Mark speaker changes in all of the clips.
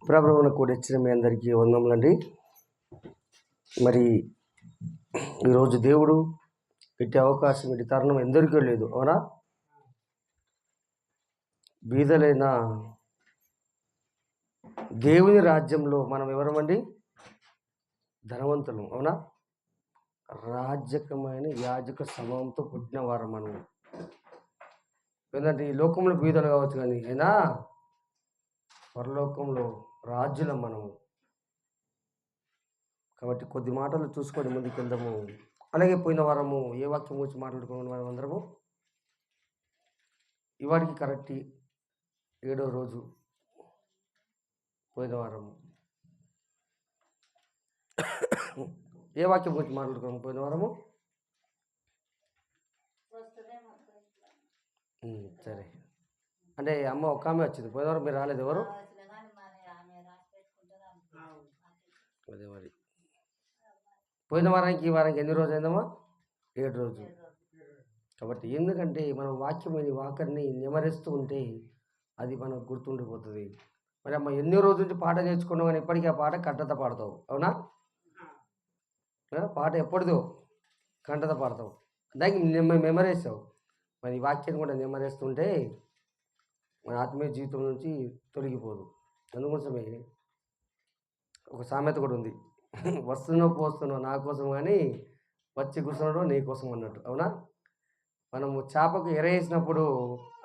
Speaker 1: ప్రభువును కూడా ఇచ్చిన మీ అందరికీ వందములండి. మరి ఈరోజు దేవుడు ఇట్టి అవకాశం, ఇటు తరుణం ఎందరికీ లేదు, అవునా? బీదలైన దేవుని రాజ్యంలో మనం ఎవరమండి? ధనవంతులు, అవునా? రాజ్యకమైన యాజక సమూహంతో పుట్టిన వారం మనం. ఎందుకంటే ఈ లోకంలో బీదలు కావచ్చు, కానీ అయినా పరలోకంలో రాజ్యులం మనము. కాబట్టి కొద్ది మాటలు చూసుకొని ముందుకు వెళ్దాము. అలాగే పోయిన వారము ఏ వాక్యం గురించి మాట్లాడుకున్న వారం అందరము, ఇవాడికి కరెక్ట్ 7వ రోజు. పోయిన వారము ఏ వాక్యం గురించి మాట్లాడుకున్నాము? పోయిన వారము సరే అంటే అమ్మ ఒక ఆమె వచ్చింది. పోయిన వారం మీరు రాలేదు, ఎవరు? అదే మరి పోయిన వారానికి ఈ వారానికి ఎన్ని రోజు అయిందమ్మా? 7 రోజు. కాబట్టి ఎందుకంటే మనం వాక్యాన్ని నిమరిస్తూ ఉంటే అది మనకు గుర్తుండిపోతుంది. మరి అమ్మ ఎన్నో రోజు నుంచి పాట నేర్చుకున్నావు, కానీ ఇప్పటికీ ఆ పాట కంటత పాడతావు, అవునా? పాట ఎప్పటిదో కంటత పాడతావు, దానికి మెమరేస్తావు. మరి వాక్యాన్ని కూడా నిమరేస్తుంటే మన ఆత్మీయ జీవితం నుంచి తొలగిపోదు. అందుకోసమే ఒక సామెత కూడా ఉంది, వస్తున్నావు పోస్తున్నావు నా కోసం, కానీ వచ్చి కూర్చున్నాడు నీ కోసం అన్నట్టు, అవునా? మనము చేపకు ఎరేసినప్పుడు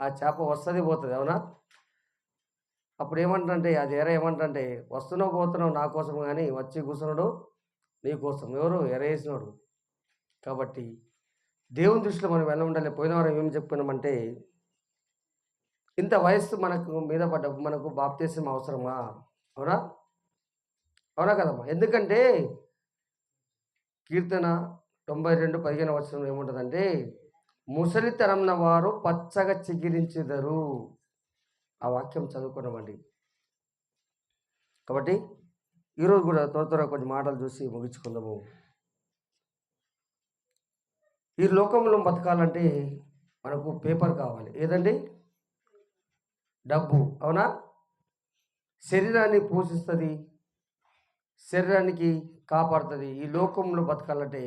Speaker 1: ఆ చేప వస్తుంది పోతుంది, అవునా? అప్పుడు ఏమంటే అది ఏమంటే వస్తున్నావు పోతున్నావు నా కోసం, కానీ వచ్చి కూర్చున్నాడు నీ కోసం. ఎవరు? ఎరేసినాడు. కాబట్టి దేవుని దృష్టిలో మనం ఎలా ఉండాలి? పోయిన వారం ఏం చెప్పుకున్నామంటే, ఇంత వయస్సు మనకు మీద పడ్డ మనకు బాప్తిసం అవసరమా? అవునా? అవునా కదమ్మా? ఎందుకంటే కీర్తన 92:15 ఏముంటుందంటే, ముసలితరంన వారు పచ్చగా చిగిరించెదరు. ఆ వాక్యం చదువుకున్నామండి. కాబట్టి ఈరోజు కూడా త్వర కొన్ని మాటలు చూసి ముగించుకుందాము. ఈ లోకంలో బతకాలంటే మనకు పేపర్ కావాలి. ఏదండి? డబ్బు, అవునా? శరీరాన్ని పోషిస్తుంది, శరీరానికి కాపాడుతుంది. ఈ లోకంలో బతకాలంటే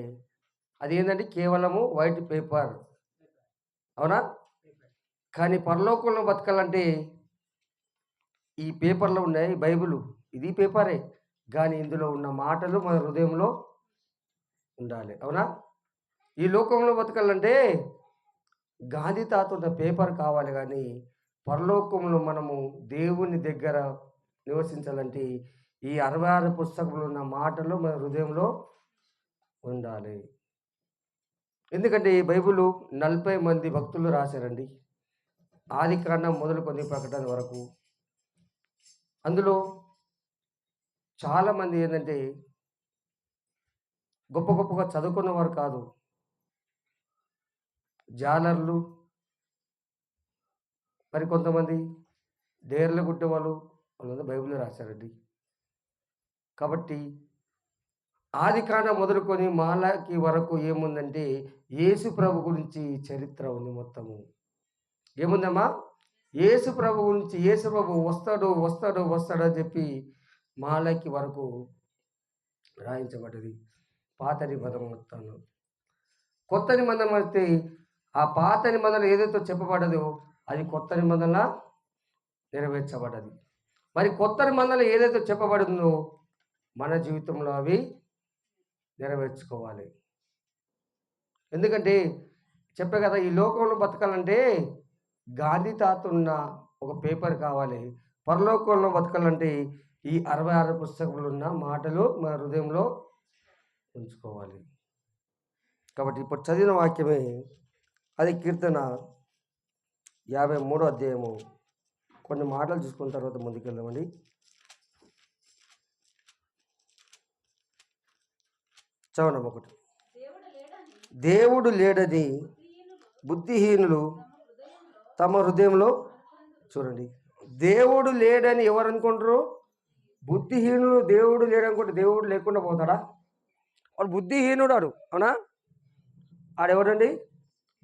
Speaker 1: అది ఏంటంటే కేవలము వైట్ పేపర్, అవునా? కానీ పరలోకంలో బతకాలంటే ఈ పేపర్లో ఉన్నాయి బైబిల్, ఇది పేపరే, కానీ ఇందులో ఉన్న మాటలు మన హృదయంలో ఉండాలి, అవునా? ఈ లోకంలో బతకాలంటే గాంధీ తాత ఉన్న పేపర్ కావాలి, కానీ పరలోకంలో మనము దేవుని దగ్గర నివసించాలంటే ఈ 66 పుస్తకంలో ఉన్న మాటలు మన హృదయంలో ఉండాలి. ఎందుకంటే ఈ బైబిల్ 40 మంది భక్తులు రాశారండి, ఆది కాండం మొదలుకొని ప్రకటన వరకు. అందులో చాలామంది ఏంటంటే గొప్పగా చదువుకున్న వారు కాదు, జాలర్లు, మరి కొంతమంది డేర్లు గుట్టే వాళ్ళంతా బైబిల్ రాశారండి. కాబట్టి ఆది కాండం మొదలుకొని మాలాకి వరకు ఏముందంటే యేసు ప్రభు గురించి చరిత్ర ఉంది మొత్తము. ఏముందమ్మా? యేసు ప్రభు గురించి. యేసు ప్రభు వస్తాడు అని చెప్పి మాలాకి వరకు రాయించబడ్డది. పాత నిబంధన మొత్తంలో. కొత్త నిబంధన వస్తే ఆ పాత నిబంధన ఏదైతే చెప్పబడ్డదో అది కొత్త నిబంధన నెరవేర్చబడ్డది. మరి కొత్త నిబంధన ఏదైతే చెప్పబడిందో మన జీవితంలో అవి నెరవేర్చుకోవాలి. ఎందుకంటే చెప్పే కదా, ఈ లోకంలో బతకాలంటే గాంధీ తాత ఉన్న ఒక పేపర్ కావాలి, పరలోకంలో బతకాలంటే ఈ 66 పుస్తకములు ఉన్న మాటలు మన హృదయంలో ఉంచుకోవాలి. కాబట్టి ఇప్పుడు చదివిన వాక్యమే అది కీర్తన 53వ అధ్యాయము. కొన్ని మాటలు చూసుకున్న తర్వాత ముందుకెళ్దామండి. చదవండి ఒకటి. దేవుడు లేడని బుద్ధిహీనులు తమ హృదయంలో. చూడండి, దేవుడు లేడని ఎవరు అనుకుంటారు? బుద్ధిహీనులు. దేవుడు లేడనుకుంటే దేవుడు లేకుండా పోతాడా? వాడు బుద్ధిహీనుడు, ఆడు, అవునా? ఆడెవడండి?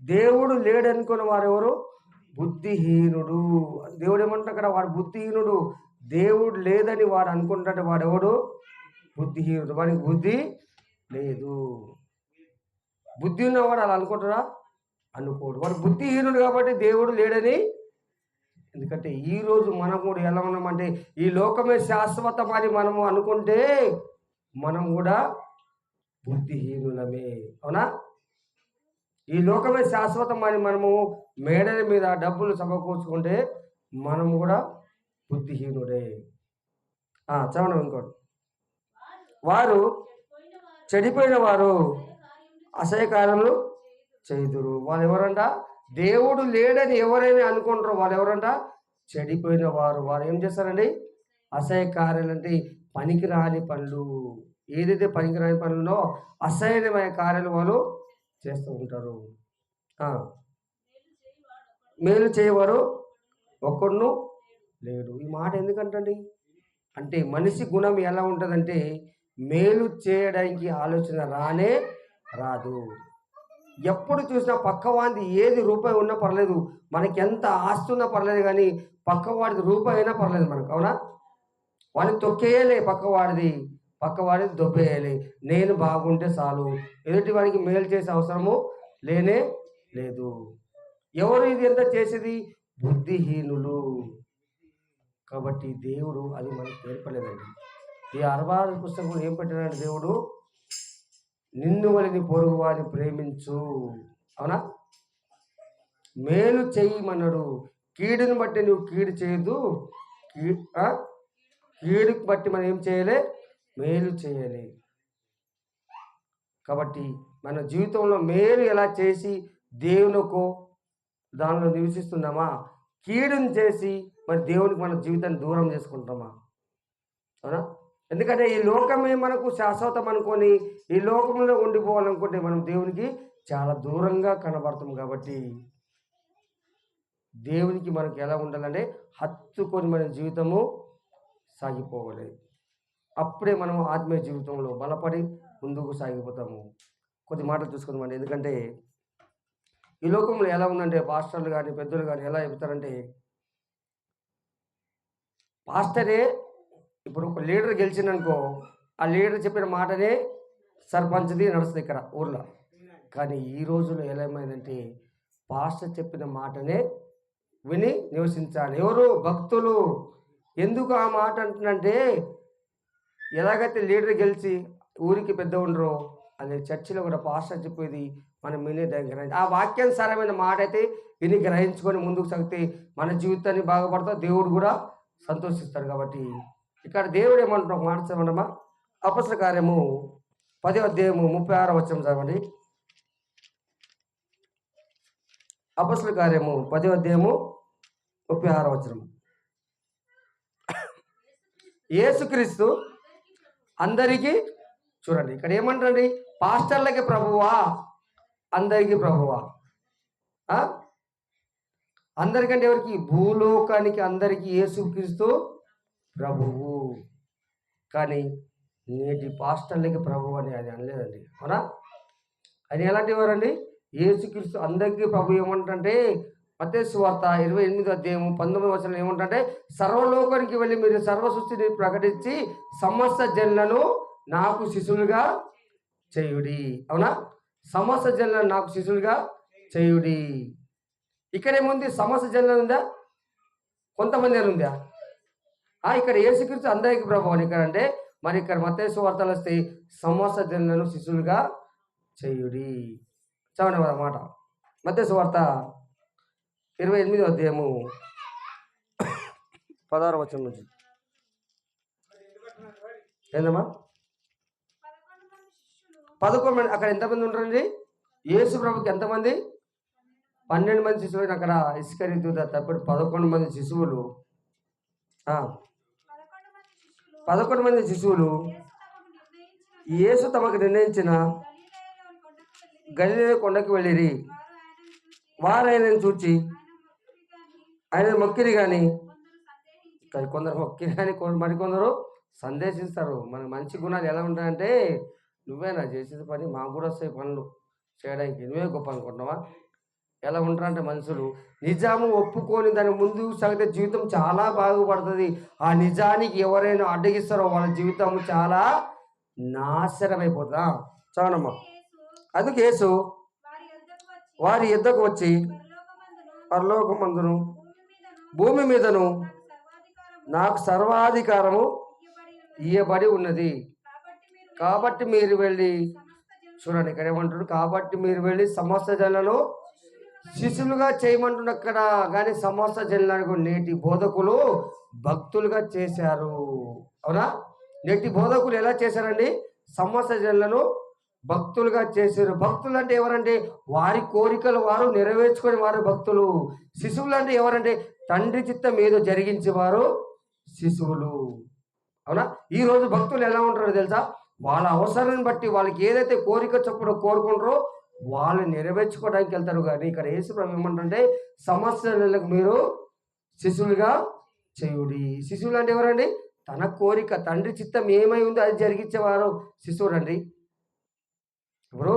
Speaker 1: దేవుడు లేడనుకున్న వారెవరు? బుద్ధిహీనుడు. దేవుడు ఏమంటాడు అక్కడ? వాడు బుద్ధిహీనుడు. దేవుడు లేదని వాడు అనుకుంటాడు, వాడెవడు? బుద్ధిహీనుడు. వాడికి బుద్ధి లేదు. బుద్ధి ఉన్నవాడు అలా అనుకుంటారా? అనుకోడు. వాడు బుద్ధిహీనుడు కాబట్టి దేవుడు లేడని. ఎందుకంటే ఈరోజు మనం కూడా ఎలా ఉన్నామంటే ఈ లోకమే శాశ్వతం అని మనము అనుకుంటే మనం కూడా బుద్ధిహీనులమే. అవునా? ఈ లోకమే శాశ్వతం అని మనము మేడల మీద డబ్బులు సమకూర్చుకుంటే మనం కూడా బుద్ధిహీనుడే. చదవండి ఇంకోటి. వారు చెడిపోయిన వారు అసహ్యకార్యములు చేయుదురు. వాళ్ళు ఎవరంట? దేవుడు లేడని ఎవరైనా అనుకుంటారో వాళ్ళు ఎవరంట? చెడిపోయిన వారు. వారు ఏం చేస్తారండి? అసహ్యకార్యాలు అంటే పనికిరాని పనులు. ఏదైతే పనికిరాని పనుల్లో అసహ్యమైన కార్యాలు వాళ్ళు చేస్తూ ఉంటారు. మేలు చేయవారు ఒక్కడును లేడు. ఈ మాట ఎందుకంటండి అంటే మనిషి గుణం ఎలా ఉంటుందంటే మేలు చేయడానికి ఆలోచన రానే రాదు. ఎప్పుడు చూసినా పక్కవాడిది ఏది రూపాయి ఉన్నా పర్లేదు, మనకి ఎంత ఆస్తి ఉన్నా పర్లేదు, కానీ పక్కవాడిది రూపాయి అయినా పర్లేదు మనకు. అవునా? వాడిని తొక్కేయాలి, పక్కవాడిది దొబ్బేయాలి. నేను బాగుంటే చాలు, ఎదుటి వాడికి మేలు చేసే అవసరము లేనే లేదు. ఎవరు ఇది ఎంత చేసేది? బుద్ధిహీనులు. కాబట్టి దేవుడు అది మనకు నేర్పలేదండి. ఈ 66 పుస్తకం ఏం పెట్టాడంటే దేవుడు, నిన్ను వలని పొరుగు వారిని ప్రేమించు. అవునా? మేలు చేయమన్నాడు. కీడుని బట్టి నువ్వు కీడు చేయదు. కీడుకి బట్టి మనం ఏం చేయాలి? మేలు చేయాలి. కాబట్టి మన జీవితంలో మేలు ఎలా చేసి దేవునికో దానిలో నివసిస్తున్నామా? కీడుని చేసి మరి దేవునికి మన జీవితాన్ని దూరం చేసుకుంటామా? అవునా? ఎందుకంటే ఈ లోకమే మనకు శాశ్వతం అనుకొని ఈ లోకంలో ఉండిపోవాలనుకుంటే మనం దేవునికి చాలా దూరంగా కనబడతాం. కాబట్టి దేవునికి మనకు ఎలా ఉండాలంటే హత్తుకొని మన జీవితము సాగిపోవాలి. అప్పుడే మనం ఆత్మీయ జీవితంలో బలపడి ముందుకు సాగిపోతాము. కొద్ది మాటలు చూసుకుందామండి. ఎందుకంటే ఈ లోకంలో ఎలా ఉందంటే పాస్టర్లు కానీ పెద్దలు కానీ ఎలా చెప్తారంటే, పాస్టరే ఇప్పుడు ఒక లీడర్ గెలిచిందనుకో, ఆ లీడర్ చెప్పిన మాటనే సర్పంచ్ది నడుస్తుంది ఇక్కడ ఊర్లో. కానీ ఈ రోజుల్లో ఎలా ఏమైందంటే పాస్టర్ చెప్పిన మాటనే విని నివసించాలి. ఎవరు? భక్తులు. ఎందుకు ఆ మాట అంటున్నంటే, ఎలాగైతే లీడర్ గెలిచి ఊరికి పెద్ద ఉండరో అదే చర్చిలో కూడా పాస్టర్ చెప్పేది మనం వినే దగ్గర ఆ వాక్యానుసారమైన మాట అయితే విని గ్రహించుకొని ముందుకు సాగితే మన జీవితాన్ని బాగుపడతాం, దేవుడు కూడా సంతోషిస్తాడు. కాబట్టి ఇక్కడ దేవుడు ఏమంటున్నా ఒక మాట చదవడమా? అపొస్తలుల కార్యము 10వ అధ్యాయము 36వ వచనం చదవండి. అపొస్తలుల కార్యము 10వ అధ్యాయము 36వ వచనం. యేసుక్రీస్తు అందరికీ, చూడండి ఇక్కడ ఏమంటారండి? పాస్టర్లకి ప్రభువా, అందరికీ ప్రభువా? అందరికంటే ఎవరికి? భూలోకానికి అందరికీ యేసుక్రీస్తు ప్రభువు. కానీ నేటి పాస్టర్లకి ప్రభు అని అది అనలేదండి. అవునా? అది ఎలాంటి వారండి? యేసుక్రీస్తు అందరికీ ప్రభు. ఏమంటే మత్తయి సువార్త 28వ అధ్యాయము 19వ వచనం ఏమంటే, సర్వలోకానికి వెళ్ళి మీరు సర్వసృష్టిని ప్రకటించి సమస్త జనులను నాకు శిష్యులుగా చేయుడి. అవునా? సమస్త జనులను నాకు శిష్యులుగా చేయుడి. ఇక్కడేముంది? సమస్త జనులను ఉందా? కొంతమంది అని ఉందా? ఇక్కడ యేసుక్రీస్తు అందరికీ ప్రభు అని ఇక్కడ అంటే, మరి ఇక్కడ మత్తయి సువార్తలు వస్తే సమస్త జనులను శిష్యులుగా చేయుడి. చదవండి అన్నమాట. మత్తయి సువార్త 28వ అధ్యాయము 16వ వచనం నుంచి. ఏందమ్మా? 11 మంది. అక్కడ ఎంతమంది ఉంటారండి? యేసు ప్రభుకి ఎంతమంది? 12 మంది శిశువులు. అక్కడ ఇస్కరియోతు తప్పటి 11 మంది శిశువులు. 11 మంది శిశువులు యేసు తమకు నిర్ణయించిన గలిలయ కొండకు వెళ్ళిరి. వారు ఆయనను చూచి ఆయన మొక్కిరి కానీ, కొందరు మొక్కిరి కానీ మరికొందరు సందేశిస్తారు. మన మంచి గుణాలు ఎలా ఉంటాయంటే, నువ్వేనా చేసేది పని, మాకు కూడా వస్తాయి పనులు చేయడానికి, నువ్వే గొప్ప అనుకుంటున్నావా? ఎలా ఉంటారంటే మనుషులు నిజాము ఒప్పుకొని దాని ముందు సాగితే జీవితం చాలా బాగుపడుతుంది. ఆ నిజానికి ఎవరైనా అడ్డగిస్తారో వాళ్ళ జీవితం చాలా నాశనమైపోతుందా. చావనమ్మా. అందుకే యేసు వారి యుద్ధకు వచ్చి పరలోకమందును భూమి మీదను నాకు సర్వాధికారము ఇయ్యబడి ఉన్నది. కాబట్టి మీరు వెళ్ళి చూడండి ఇక్కడ ఏమంటాడు, కాబట్టి మీరు వెళ్ళి సమస్త జనులను శిష్యులుగా చేయమంటున్న అక్కడ. కానీ సమస్త జనులకు నేటి బోధకులు భక్తులుగా చేశారు. అవునా? నేటి బోధకులు ఎలా చేశారండి? సమస్త జనులను భక్తులుగా చేశారు. భక్తులు అంటే ఎవరంటే వారి కోరికలు వారు నెరవేర్చుకొని వారు భక్తులు. శిశువులు అంటే ఎవరంటే తండ్రి చిత్తం ఏదో జరిగించేవారు శిశువులు. అవునా? ఈరోజు భక్తులు ఎలా ఉంటారో తెలుసా? వాళ్ళ అవసరాన్ని బట్టి వాళ్ళకి ఏదైతే కోరిక చొప్పున కోరుకుంటారో వాళ్ళు నెరవేర్చుకోవడానికి వెళ్తారు. కానీ ఇక్కడ యేసు ప్రభు ఏమంటే సమస్యలకు మీరు శిశువులుగా చేయుడి. శిశువులు అంటే ఎవరండి? తన కోరిక తండ్రి చిత్తం ఏమై ఉందో అది జరిగించేవారు శిశువులు అండి. ఇప్పుడు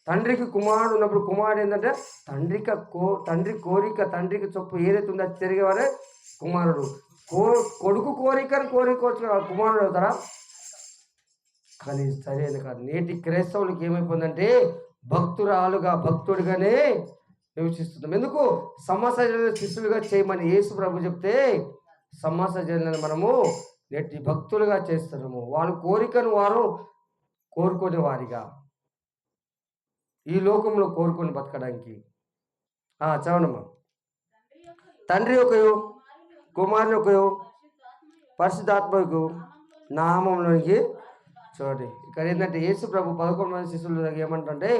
Speaker 1: తండ్రికి కుమారుడు ఉన్నప్పుడు కుమారుడు ఏంటంటే తండ్రి కోరిక తండ్రికి చొప్పు ఏదైతే ఉందో అది తిరిగేవారే కుమారుడు. కొడుకు కోరికను కుమారుడు అవుతారా? కానీ సరైన కాదు. నేటి క్రైస్తవులకి ఏమైపోయిందంటే భక్తుడిగానే నివసిస్తున్నాం. ఎందుకు? సమస్త జనులను శిష్యులుగా చేయమని యేసు ప్రభు చెప్తే సమస్త జనులను మనము నేటి భక్తులుగా చేస్తున్నాము. వాళ్ళ కోరికను వారు కోరుకునే వారిగా ఈ లోకంలో కోరుకొని బతకడానికి. చవనమ్మా. తండ్రి ఒకయు కుమారుని ఒకయు పరిశుద్ధాత్మకు నామంలోనికి చూడండి. ఇక్కడ ఏంటంటే యేసు ప్రభు 11 మంది శిష్యులు ఏమంటే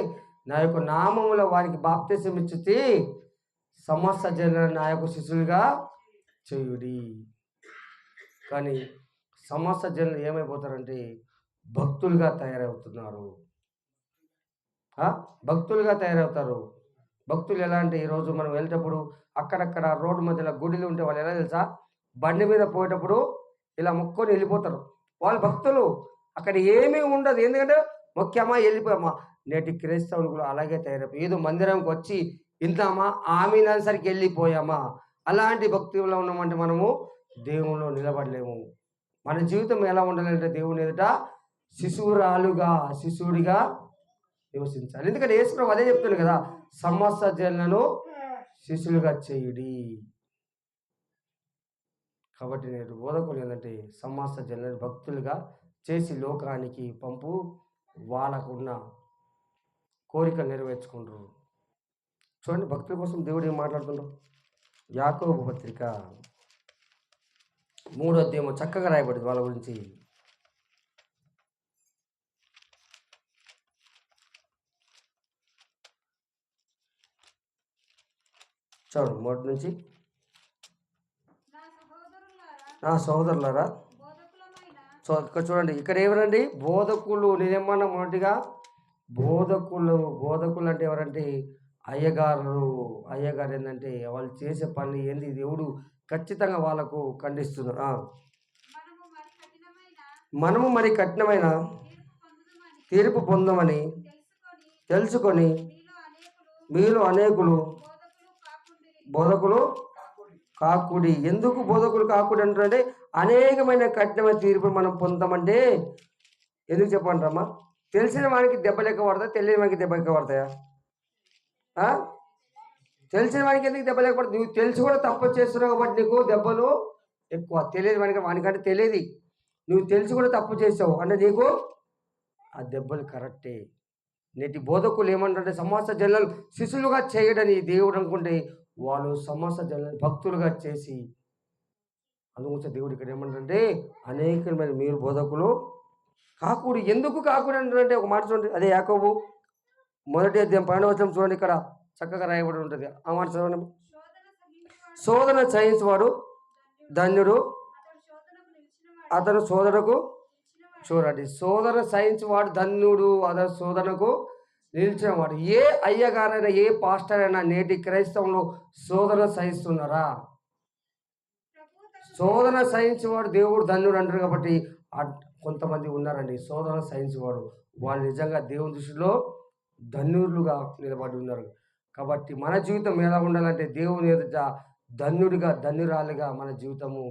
Speaker 1: నా యొక్క నామములో వారికి బాప్తిసం ఇచ్చి సమస్త జనులను నా యొక్క శిష్యులుగా చేయుడి. కానీ సమస్త జనులు ఏమైపోతారంటే భక్తులుగా తయారవుతున్నారు. భక్తులుగా తయారవుతారు. భక్తులు ఎలా అంటే ఈరోజు మనం వెళ్ళేటప్పుడు అక్కడక్కడ రోడ్డు మధ్యలో గుడిలు ఉంటే వాళ్ళు ఎలా తెలుసా? బండి మీద పోయేటప్పుడు ఇలా మొక్కొని వెళ్ళిపోతారు. వాళ్ళు భక్తులు. అక్కడ ఏమీ ఉండదు. ఎందుకంటే మొక్కామా వెళ్ళిపోయామా. నేటి క్రైస్తవులు కూడా అలాగే తయారైపోయి ఏదో మందిరంకి వచ్చి ఇంతామా ఆమెసరికి వెళ్ళిపోయామా అలాంటి భక్తుల్లో ఉన్నామంటే మనము దేవునిలో నిలబడలేము. మన జీవితం ఎలా ఉండాలంటే దేవుని ఎదుట శిశువుడిగా నివసించాలి. ఎందుకంటే యేసు ప్రభు అదే చెప్తుంది కదా, సమస్త జనులను శిష్యులుగా చేయుడి. కాబట్టి నేను బోధకులు ఏంటంటే సమస్త జనులను భక్తులుగా చేసి లోకానికి పంపు వాళ్ళకున్న కోరికలు నెరవేర్చుకుంటారు. చూడండి భక్తుల కోసం దేవుడు ఏం మాట్లాడుతున్నాడు. యాకోబు పత్రిక 3వ అధ్యాయం చక్కగా రాయబడింది వాళ్ళ గురించి. చూడండి 3 నుంచి. నా సహోదరులారా చూడండి ఇక్కడ ఎవరండి? బోధకులు. నేనేమన్నా మొదటిగా బోధకులు అంటే ఎవరంటే అయ్యగారు ఏంటంటే వాళ్ళు చేసే పని ఏంది దేవుడు ఖచ్చితంగా వాళ్ళకు ఖండిస్తున్నారు. మనము మరి కఠినమైన తీర్పు పొందమని తెలుసుకొని మీలో అనేకులు బోధకులు కాకుడి. ఎందుకు బోధకులు కాకుడి అంటారంటే అనేకమైన కఠినమైన తీర్పు మనం పొందామంటే ఎందుకు చెప్పండి రమ్మా? తెలిసిన వానికి దెబ్బ లెక్క పడతాయి, తెలియని వానికి దెబ్బ లెక్క పడతాయా? తెలిసిన వానికి ఎందుకు దెబ్బ లెక్క పడుతుంది? నువ్వు తెలిసి కూడా తప్పు చేస్తున్నావు కాబట్టి నీకు దెబ్బలు ఎక్కువ. తెలియని వానికంటే తెలియదు. నువ్వు తెలిసి కూడా తప్పు చేసావు అంటే నీకు ఆ దెబ్బలు కరెక్టే. నేటి బోధకులు ఏమంటారంటే సమస్త జనులను శిష్యులుగా చేయడని దేవుడు అనుకుంటే వాళ్ళు సమస్త జనులను భక్తులుగా చేసి అందుకోసం దేవుడు ఇక్కడ ఏమంటారంటే అనేకమైన మీరు బోధకులు కాకుడు. ఎందుకు కాకుడు అంటారంటే ఒక మాట చూడండి, అదే యాకోబు 1వ అధ్యాయం 12వ వచనం చూడండి, ఇక్కడ చక్కగా రాయబడి ఉంటుంది. ఆ మాట చదవండి. శోధన సహించువాడు ధన్యుడు, అతను శోధనకు చూడండి శోధన సహించువాడు ధన్యుడు, అతను శోధనకు నిలిచినవాడు. ఏ అయ్యగారైనా ఏ పాస్టర్ అయినా నేటి క్రైస్తవంలో శోధన సహిస్తున్నారా? శోధన సహించేవాడు దేవుడు ధన్యుడు అంటారు. కాబట్టి కొంతమంది ఉన్నారండి శోధన సహించేవాడు, వాళ్ళు నిజంగా దేవుని దృష్టిలో ధన్యులుగా నిలబడి ఉన్నారు. కాబట్టి మన జీవితం ఎలా ఉండాలంటే దేవుని ఎదుట ధన్యుడిగా ధన్యురాలిగా మన జీవితము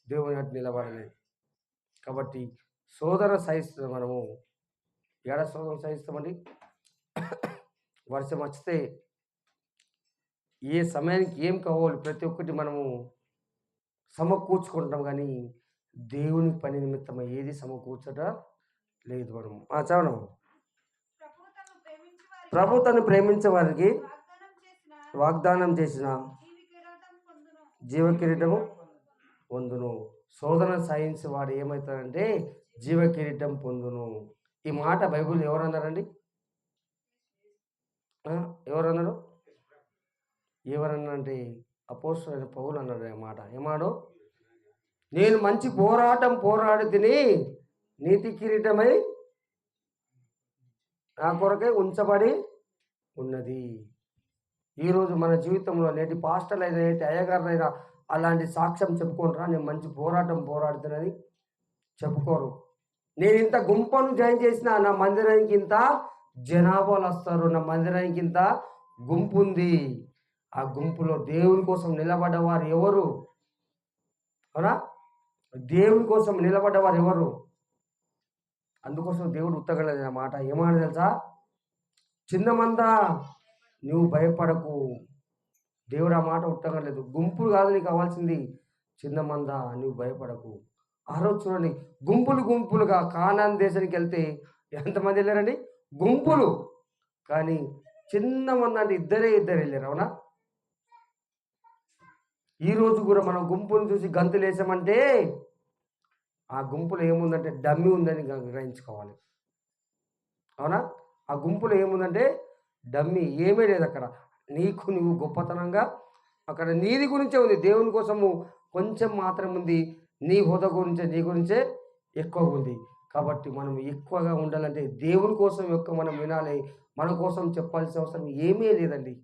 Speaker 1: దేవుని ఎదుట నిలబడాలి. కాబట్టి సోదర సహిస్తాం మనము. ఏడ సోదరం సహిస్తామండి? వర్షం వస్తే ఏ సమయానికి ఏం కావాలి ప్రతి ఒక్కటి మనము సమకూర్చుకుంటాం, కానీ దేవుని పని నిమిత్తమై ఏది సమకూర్చట లేదు మనము. చదవడం. ప్రభు తను ప్రేమించే వారికి వాగ్దానం చేసిన జీవ కిరీటము పొందును. శోధన సాయించి వాడు ఏమవుతాడంటే జీవ కిరీటం పొందును. ఈ మాట బైబిల్ ఎవరన్నారండి? ఎవరన్నారు? ఎవరన్నారంటే అపోస్తలుడైన పౌలు అన్నాడు ఆ మాట. ఏమాడు? నేను మంచి పోరాటం పోరాడి తిని నీతి కిరీటమై నా కొరకే ఉంచబడి ఉన్నది. ఈరోజు మన జీవితంలో నేటి పాస్టర్లైనా నేటి అయ్యగారులైనా అలాంటి సాక్ష్యం చెప్పుకుంటారా? నేను మంచి పోరాటం పోరాడుతున్నది చెప్పుకోరు. నేను ఇంత గుంపును జాయిన్ చేసిన నా మందిరానికి ఇంత జనాభాలు వస్తారు, నా మందిరానికి ఇంత గుంపు ఉంది. ఆ గుంపులో దేవుని కోసం నిలబడ్డవారు ఎవరు? అవునా? దేవుని కోసం నిలబడ్డవారు ఎవరు? అందుకోసం దేవుడు ఉత్తగలేదు ఆ మాట. ఏమని తెలుసా? చిన్న మంద నువ్వు భయపడకు. దేవుడు ఆ మాట ఉత్తగలేదు. గుంపులు కాదు నీకు కావాల్సింది, చిన్న మంద నువ్వు భయపడకు. ఆ రోజు చూడండి, గుంపులు గుంపులుగా కానాన్ దేశానికి వెళ్తే ఎంతమంది వెళ్ళారండి? గుంపులు. కానీ చిన్న మంద అంటే ఇద్దరు వెళ్ళారు. అవునా? ఈరోజు కూడా మనం గుంపును చూసి గంతులు వేసామంటే ఆ గుంపులో ఏముందంటే డమ్మి ఉందని గ్రహించుకోవాలి. అవునా? ఆ గుంపులో ఏముందంటే డమ్మి, ఏమీ లేదు అక్కడ. నీకు నువ్వు గొప్పతనంగా అక్కడ నీది గురించే ఉంది. దేవుని కోసము కొంచెం మాత్రం ఉంది, నీ హోదా గురించే, నీ గురించే ఎక్కువ ఉంది. కాబట్టి మనం ఎక్కువగా ఉండాలంటే దేవుని కోసం ఎక్కువ మనం వినాలి. మన కోసం చెప్పాల్సిన అవసరం ఏమీ లేదండి.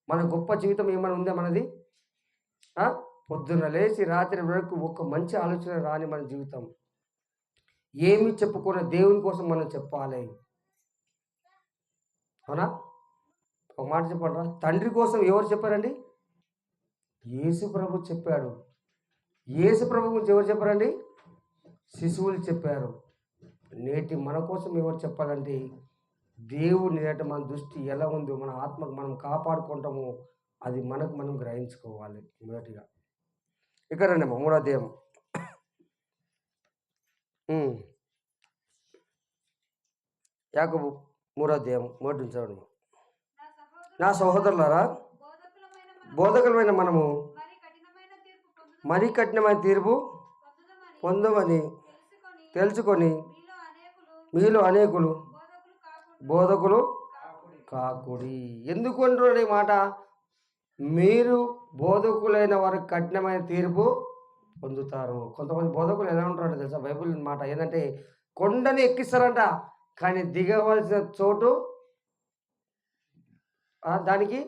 Speaker 1: మన గొప్ప జీవితం ఏమైనా ఉందా మనది? పొద్దున్న లేచి రాత్రి వరకు ఒక మంచి ఆలోచన రాని మన జీవితం. ఏమి చెప్పుకున్న దేవుని కోసం మనం చెప్పాలి. అవునా? ఒక మాట చెప్పండి. తండ్రి కోసం ఎవరు చెప్పారండి? యేసు ప్రభు చెప్పాడు. యేసు ప్రభు గురించి ఎవరు చెప్పారండి? శిశువులు చెప్పారు. నేటి మన కోసం ఎవరు చెప్పాలంటే దేవుని నేట మన దృష్టి ఎలా ఉందో, మన ఆత్మకు మనం కాపాడుకుంటామో అది మనకు మనం గ్రహించుకోవాలి. మొదటిగా ఇక్కడ రండి అమ్మ, 3వ అధ్యాయం. యాకోబు 3వ అధ్యాయం 1 నుంచి చదవండి. నా సహోదరులారా, బోధకులమైన మనము మరీ కఠినమైన తీర్పు పొందమని తెలుసుకొని మీలో అనేకులు బోధకులు కాకుడి. ఎందుకు అంటున్నాడు ఈ మాట? మీరు బోధకులైన వారికి కఠినమైన తీర్పు పొందుతారు. కొంతమంది బోధకులు ఎలా ఉంటారంటే తెలుసా? బైబిల్ మాట ఏంటంటే కొండని ఎక్కిస్తారంట, కానీ దిగవలసిన చోటు దానికి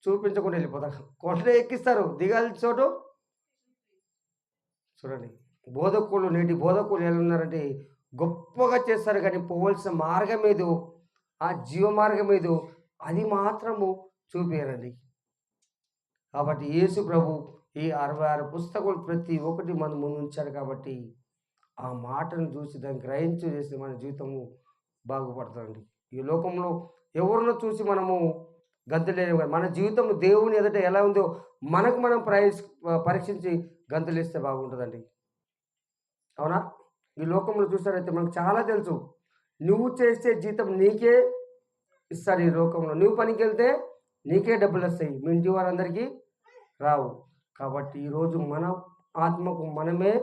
Speaker 1: చూపించకుండా వెళ్ళిపోతారు. కొండ ఎక్కిస్తారు, దిగాల్సిన చోటు చూడండి. బోధకులు, నేటి బోధకులు ఎలా ఉన్నారంటే గొప్పగా చేస్తారు, కానీ పోవలసిన మార్గం ఏదో, ఆ జీవ మార్గం ఏదో అది మాత్రము చూపించారండి. కాబట్టి యేసు ప్రభు ఈ 66 పుస్తకాలు ప్రతి ఒక్కటి మన ముందు ఉంచాడు. కాబట్టి ఆ మాటను చూసి దాన్ని గ్రహించి చేసి మన జీవితము బాగుపడుతుందండి. ఈ లోకంలో ఎవరినో చూసి మనము గంతులేము. మన జీవితం దేవుని ఎదుట ఎలా ఉందో మనకు మనం పరీక్షించి గంతులేస్తే బాగుంటుందండి. అవునా? ఈ లోకంలో చూసారైతే మనకు చాలా తెలుసు. నువ్వు చేసే జీతం నీకే ఇస్తారు. ఈ లోకంలో నువ్వు పనికి వెళ్తే నీకే డబ్బులు వస్తాయి, మీ ఇంటి వారందరికీ రావు. కాబట్టి ఈరోజు మన ఆత్మకు మనమే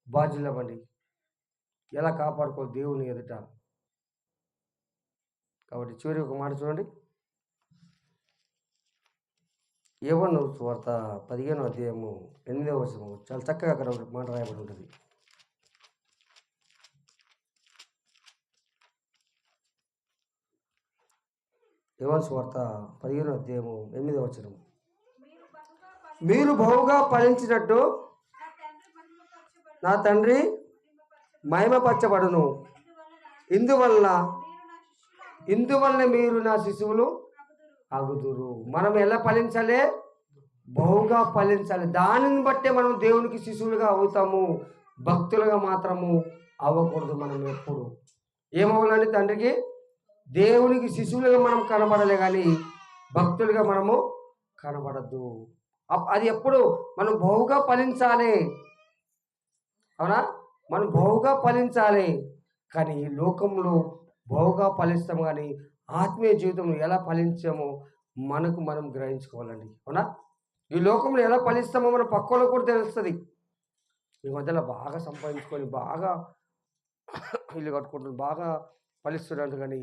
Speaker 1: బాధ్యులమండి. ఎలా కాపాడుకోవాలి దేవుని ఎదుట. కాబట్టి చివరి ఒక మాట చూడండి. యోహాను సువార్త 15వ అధ్యాయము 8వ వచనము చాలా చక్కగా అక్కడ ఒక మాట రాయబడి ఉంటుంది. యోహాను సువార్త 15వ అధ్యాయము 8వ వచనము. మీరు బహుగా ఫలించినట్టు నా తండ్రి మహిమపరచబడును. ఇందువలన మీరు నా శిశువులు అగుదురు. మనం ఎలా ఫలించాలి? బహుగా ఫలించాలి. దానిని బట్టే మనం దేవునికి శిశువులుగా అవుతాము. భక్తులుగా మాత్రము అవ్వకూడదు. మనం ఎప్పుడు ఏమవ్వాలండి? తండ్రికి దేవునికి శిశువులుగా మనం కనబడాలి కానీ భక్తులుగా మనము కనబడద్దు. అది ఎప్పుడు మనం బహుగా ఫలించాలి. అవునా? మనం బహుగా ఫలించాలి. కానీ ఈ లోకంలో బహుగా ఫలిస్తాం కానీ ఆత్మీయ జీవితంలో ఎలా ఫలించామో మనకు మనం గ్రహించుకోవాలండి. అవునా? ఈ లోకంలో ఎలా ఫలిస్తామో మన పక్కోళ్ళకు కూడా తెలుస్తుంది. ఈ మధ్యలో బాగా సంపాదించుకొని బాగా ఇల్లు కట్టుకుంటున్నారు, బాగా ఫలిస్తున్నారు. కానీ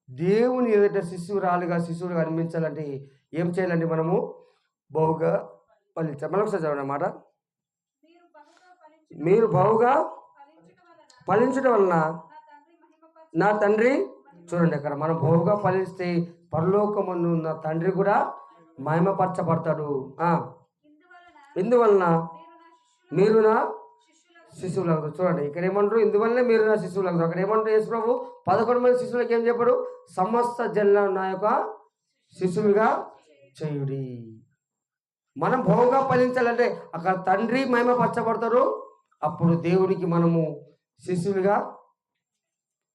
Speaker 1: దేవుని ఎదుట శిశువులుగా అనిపించాలంటే ఏం చేయాలండి? మనము బహుగా ఫలించాలి. మరొకసారి చదవనమాట. మీరు బహుగా ఫలించడం వలన నా తండ్రి, చూడండి అక్కడ మనం బహుగా ఫలిస్తే పరలోకమందు ఉన్న తండ్రి కూడా మహిమపరచబడతాడు. ఇందువలన మీరు నా శిశువులకు. చూడండి ఇక్కడ ఏమంటారు? ఇందువల్లనే మీరు నా శిశువులకు. అక్కడ ఏమంటారు యేసు ప్రభు? 11 మంది శిశువులకు ఏం చెప్పాడు? సమస్త జనుల నా యొక్క శిశువుగా చేయుడి. మనం బహుగా ఫలించాలంటే అక్కడ తండ్రి మహిమపరచబడతారు. అప్పుడు దేవునికి మనము శిశువులుగా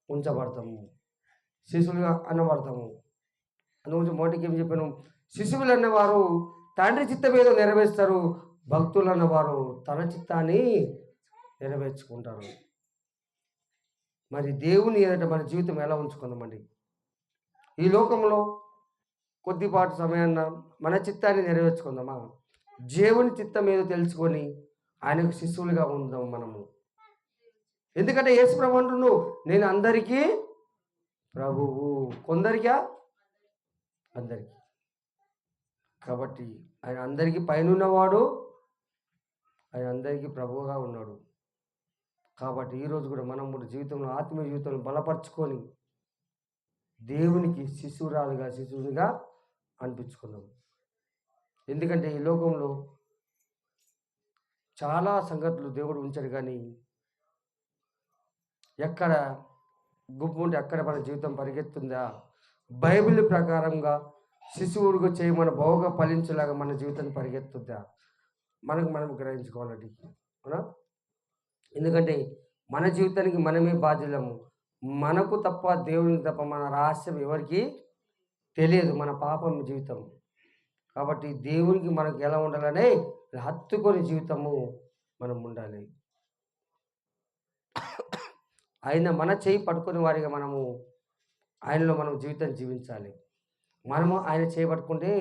Speaker 1: ఉంచబడతాము, శిశువులుగా అనబడతాము. అందుగురించి మొదటికి ఏం చెప్పాను? శిశువులు అన్నవారు తండ్రి చిత్తం ఏదో నెరవేరుస్తారు, భక్తులు అన్నవారు తన చిత్తాన్ని నెరవేర్చుకుంటారు. మరి దేవుని ఎదుట మన జీవితం ఎలా ఉంచుకుందామండి? ఈ లోకంలో కొద్దిపాటు సమయాన్న మన చిత్తాన్ని నెరవేర్చుకుందామా? దేవుని చిత్తం ఏదో తెలుసుకొని ఆయనకు శిశువులుగా ఉందాం మనము. ఎందుకంటే యేసు ప్రభు అంటున్నాడు, నేను అందరికీ ప్రభువు, కొందరికా? అందరికీ. కాబట్టి ఆయన అందరికీ పైనున్నవాడు, ఆయన అందరికీ ప్రభువుగా ఉన్నాడు. కాబట్టి ఈరోజు కూడా మనం జీవితంలో ఆత్మీయ జీవితంలో బలపరుచుకొని దేవునికి శిశువునిగా అనిపించుకుందాం. ఎందుకంటే ఈ లోకంలో చాలా సంగతులు దేవుడు ఉంచాడు, కానీ ఎక్కడ గుప్పు ఉంటే అక్కడ మన జీవితం పరిగెత్తుందా? బైబిల్ ప్రకారంగా శిశువుడిగా చేయమని బహుగా ఫలించేలాగా మన జీవితాన్ని పరిగెత్తుందా? మనకు మనం గ్రహించుకోవాలండి. అవునా? ఎందుకంటే మన జీవితానికి మనమే బాధ్యులము. మనకు తప్ప, దేవునికి తప్ప మన రహస్యం ఎవరికి తెలియదు, మన పాపం జీవితం. కాబట్టి దేవునికి మనకు ఎలా ఉండాలనే హత్తుకొని జీవితము మనం ఉండాలి. ఆయన మన చేయి పట్టుకునే వారిగా మనము ఆయనలో మనం జీవితం జీవించాలి. మనము ఆయన చేయి పట్టుకుంటే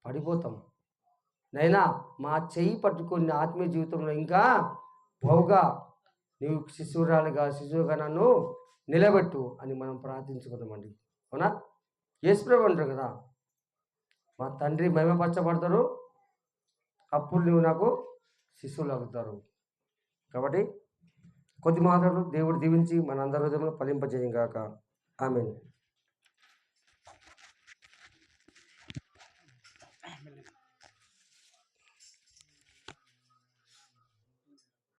Speaker 1: పడిపోతాం. నైనా మా చేయి పట్టుకుని ఆత్మీయ జీవితంలో ఇంకా బహుగా నీవు శిశువుగా నన్ను నిలబెట్టు అని మనం ప్రార్థించుకుందామండి. అవునా? యేసు ప్రభు అంటారు కదా, మా తండ్రి మహిమపరచబడతారు, అప్పుడు నువ్వు నాకు శిశువులు అవుతారు. కాబట్టి కొద్ది మాటలు దేవుడు దీవించి మనందరి హృదయంలో ఫలింపజేయం గాక. ఆమేన్.